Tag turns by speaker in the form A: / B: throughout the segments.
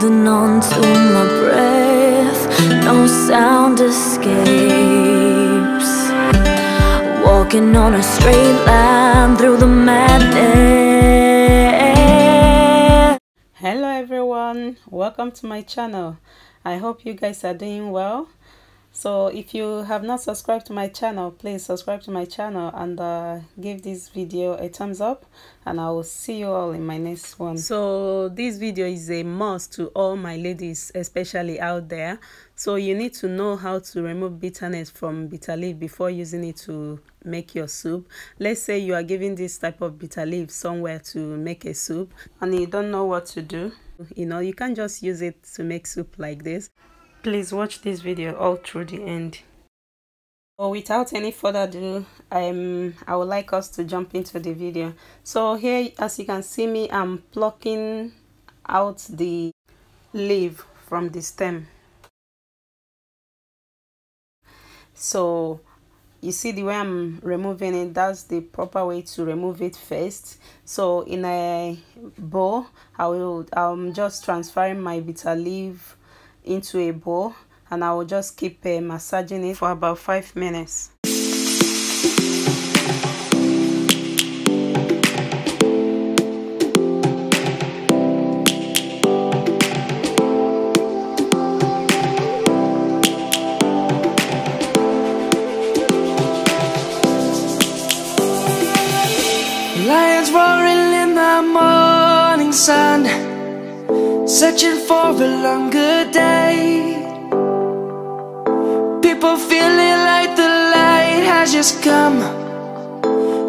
A: holding on to my breath, no sound escapes. Walking on a straight line through the madness.
B: Hello everyone, welcome to my channel. I hope you guys are doing well. So if you have not subscribed to my channel, please subscribe to my channel and give this video a thumbs up, and I will see you all in my next one. So this video is a must to all my ladies, especially out there. So you need to know how to remove bitterness from bitter leaf before using it to make your soup. Let's say you are giving this type of bitter leaf somewhere to make a soup and you don't know what to do. You can't just use it to make soup like this. Please watch this video all through the end. So without any further ado, I would like us to jump into the video. So here, as you can see me, I'm plucking out the leaf from the stem. So you see the way I'm removing it, that's the proper way to remove it first. So in a bowl, I'm just transferring my bitter leaf into a bowl, and I will just keep massaging it for about 5 minutes.
C: Lions roaring in the morning sun, searching for a longer day. People feeling like the light has just come.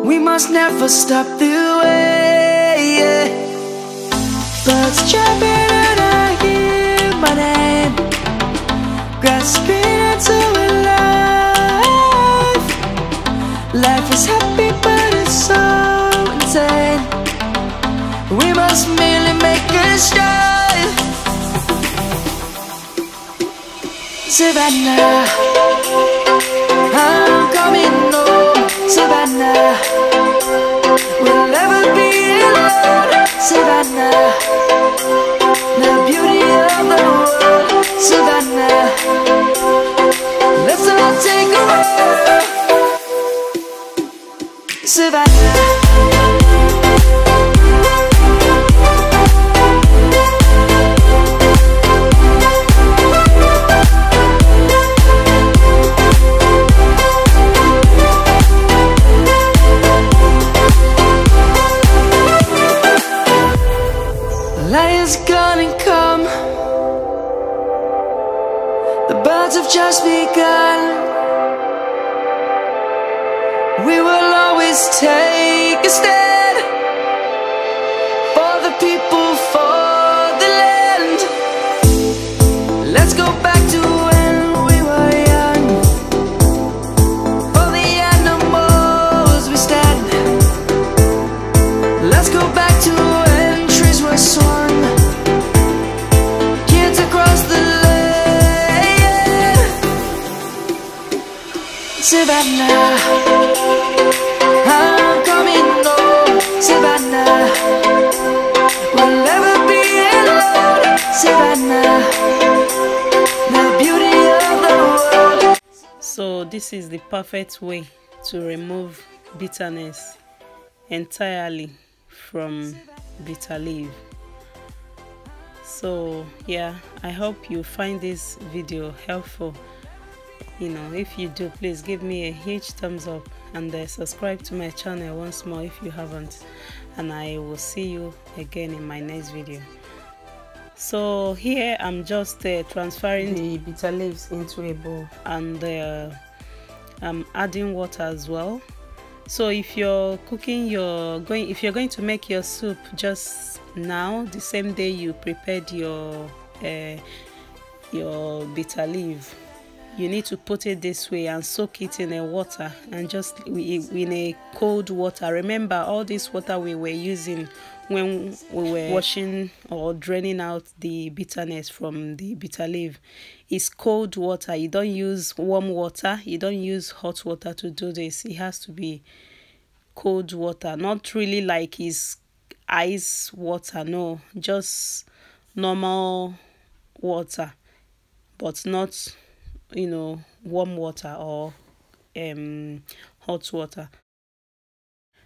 C: We must never stop the way. Birds chirping and I hear my name, grasping into a life. Life is happy but it's so insane. We must merely make a start. Savannah, I'm coming home. Savannah, we'll never be alone. Savannah, the beauty of the world. Savannah, let's all take a walk. Savannah. Lions gonna come. The birds have just begun. We will always take a stand for the people, for the land. Let's go back to when we were young. For the animals we stand. Let's go back to when trees were swung. Savannah, I'm coming home. Savannah, we'll never be alone. Savannah, the beauty of the world.
B: So this is the perfect way to remove bitterness entirely from bitter leaf. So yeah, I hope you find this video helpful. If you do, please give me a huge thumbs up and subscribe to my channel once more if you haven't, and I will see you again in my next video. So here I'm just transferring the bitter leaves into a bowl, and I'm adding water as well. So if you're cooking if you're going to make your soup just now, the same day you prepared your bitter leaf, you need to put it this way and soak it in a water, and just in a cold water. Remember, all this water we were using when we were washing or draining out the bitterness from the bitter leaf is cold water. You don't use warm water, you don't use hot water to do this. It has to be cold water, not really like it's ice water, no, just normal water, but not, warm water or hot water.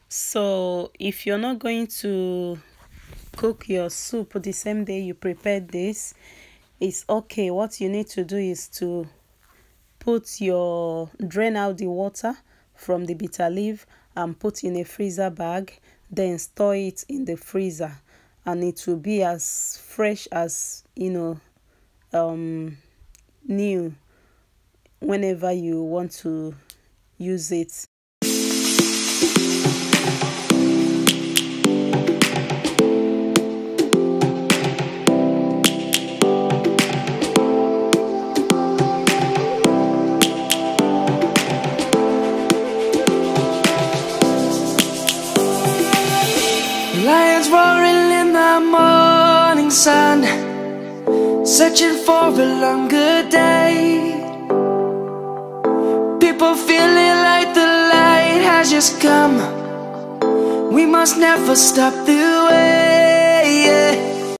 B: So if you're not going to cook your soup the same day you prepared this, it's okay. What you need to do is to drain out the water from the bitter leaf and put in a freezer bag, then store it in the freezer, and it will be as fresh as new whenever you want to use it.
C: Lions roaring in the morning sun, searching for a longer day. People feeling like the light has just come. We must never stop the way.